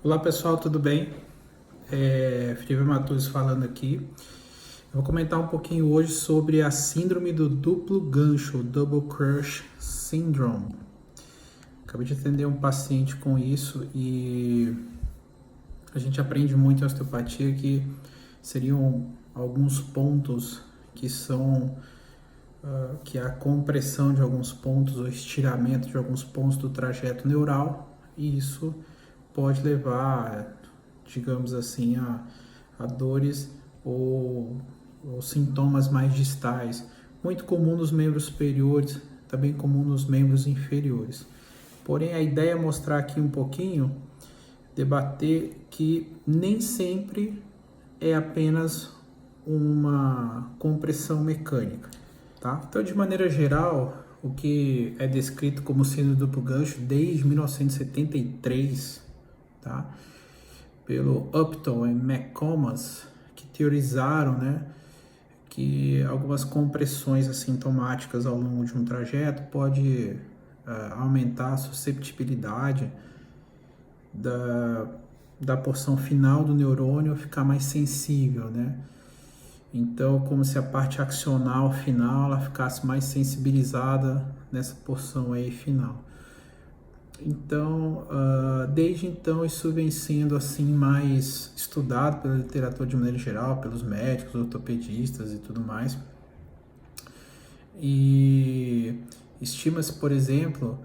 Olá pessoal, tudo bem? Felipe Matheus falando aqui. Eu vou comentar um pouquinho hoje sobre a síndrome do duplo gancho, Double Crush Syndrome. Acabei de atender um paciente com isso e a gente aprende muito em osteopatia que seriam alguns pontos que são que é a compressão de alguns pontos ou estiramento de alguns pontos do trajeto neural, e isso pode levar, digamos assim, a dores ou sintomas mais distais, muito comum nos membros superiores, também comum nos membros inferiores. Porém, a ideia é mostrar aqui um pouquinho, debater que nem sempre é apenas uma compressão mecânica, tá? Então, de maneira geral, o que é descrito como síndrome do duplo gancho desde 1973, tá? Pelo Upton e McComas, que teorizaram, né, que algumas compressões assintomáticas ao longo de um trajeto pode aumentar a susceptibilidade da, da porção final do neurônio ficar mais sensível, né? Então, como se a parte axonal final ela ficasse mais sensibilizada nessa porção aí final. Então, desde então, isso vem sendo assim mais estudado pela literatura de maneira geral, pelos médicos, ortopedistas e tudo mais. E estima-se, por exemplo,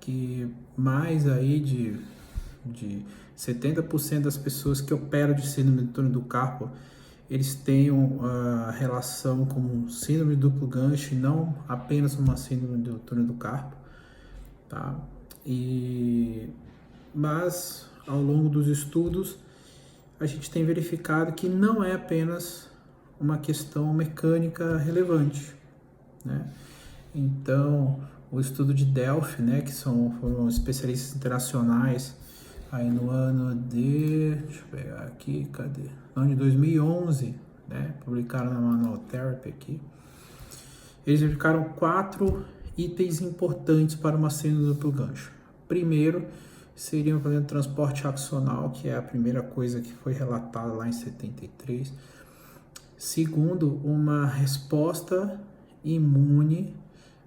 que mais aí de 70% das pessoas que operam de síndrome do túnel do carpo, eles tenham relação com síndrome de duplo gancho e não apenas uma síndrome do túnel do carpo, tá? Mas ao longo dos estudos a gente tem verificado que não é apenas uma questão mecânica relevante, né? Então, o estudo de Delphi, né, que foram especialistas internacionais aí no ano de, deixa eu pegar aqui, cadê? No ano de 2011, né, publicaram na Manual Therapy aqui. Eles verificaram 4 itens importantes para uma síndrome do duplo gancho. Primeiro, seria o problema de transporte axonal, que é a primeira coisa que foi relatada lá em 73. Segundo, uma resposta imune,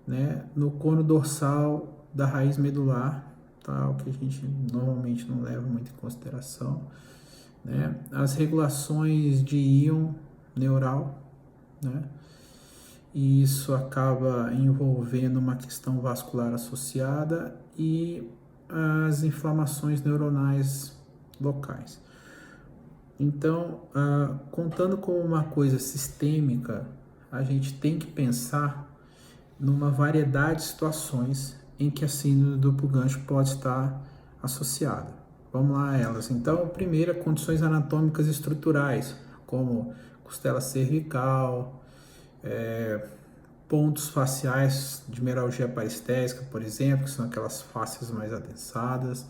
né, no cono dorsal da raiz medular, tá, o que a gente normalmente não leva muito em consideração, né, as regulações de íon neural, né, e isso acaba envolvendo uma questão vascular associada e as inflamações neuronais locais. Então, contando com uma coisa sistêmica, a gente tem que pensar numa variedade de situações em que a síndrome do duplo gancho pode estar associada. Vamos lá a elas. Então, primeiro, condições anatômicas estruturais, como costela cervical, pontos faciais de meralgia parestésica, por exemplo, que são aquelas faces mais adensadas,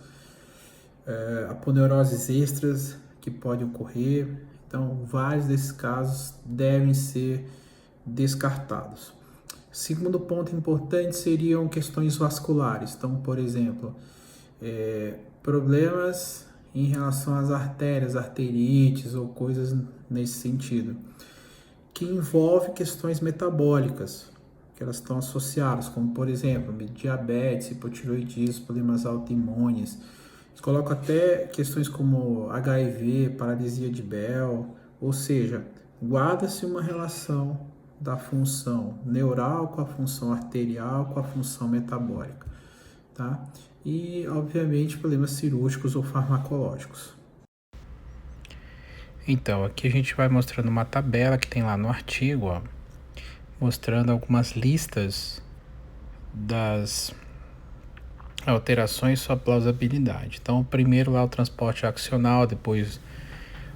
aponeuroses extras que podem ocorrer. Então, vários desses casos devem ser descartados. Segundo ponto importante seriam questões vasculares. Então, por exemplo, problemas em relação às artérias, arterites ou coisas nesse sentido, que envolve questões metabólicas, que elas estão associadas, como por exemplo, diabetes, hipotiroidismo, problemas autoimunes. Eles colocam até questões como HIV, paralisia de Bell, ou seja, guarda-se uma relação da função neural com a função arterial com a função metabólica, tá? E, obviamente, problemas cirúrgicos ou farmacológicos. Então, aqui a gente vai mostrando uma tabela que tem lá no artigo, ó, mostrando algumas listas das alterações e sua plausibilidade. Então, o primeiro lá o transporte axonal, depois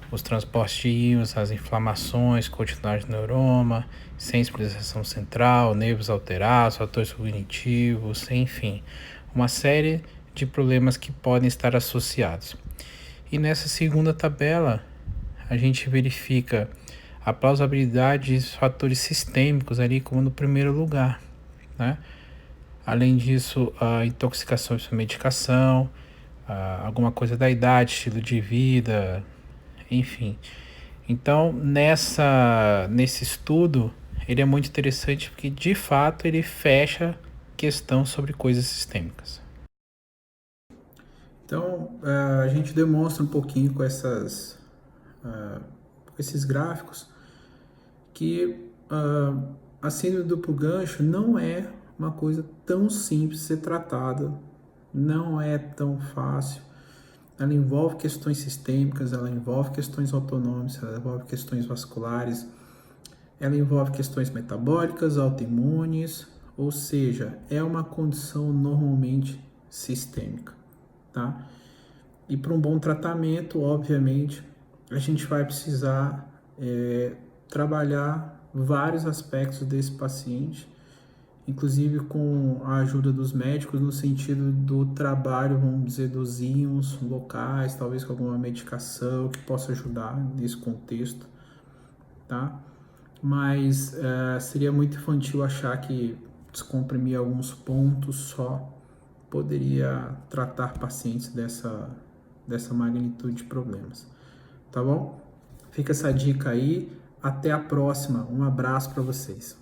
os transportes de íons, as inflamações, continuidade do neuroma, sensibilização central, nervos alterados, fatores cognitivos, enfim, uma série de problemas que podem estar associados. E nessa segunda tabela, a gente verifica a plausibilidade de fatores sistêmicos ali como no primeiro lugar, né? Além disso, a intoxicação por medicação, alguma coisa da idade, estilo de vida, enfim. Então, nesse estudo, ele é muito interessante porque, de fato, ele fecha questão sobre coisas sistêmicas. Então, a gente demonstra um pouquinho com esses gráficos que a síndrome do duplo gancho não é uma coisa tão simples de ser tratada, não é tão fácil. Ela envolve questões sistêmicas, ela envolve questões autonômicas, ela envolve questões vasculares, ela envolve questões metabólicas, autoimunes, ou seja, é uma condição normalmente sistêmica, tá? E para um bom tratamento, obviamente, a gente vai precisar trabalhar vários aspectos desse paciente, inclusive com a ajuda dos médicos no sentido do trabalho, vamos dizer, dos íons locais, talvez com alguma medicação que possa ajudar nesse contexto, tá? Mas seria muito infantil achar que descomprimir alguns pontos só poderia tratar pacientes dessa magnitude de problemas, tá bom? Fica essa dica aí, até a próxima, um abraço para vocês.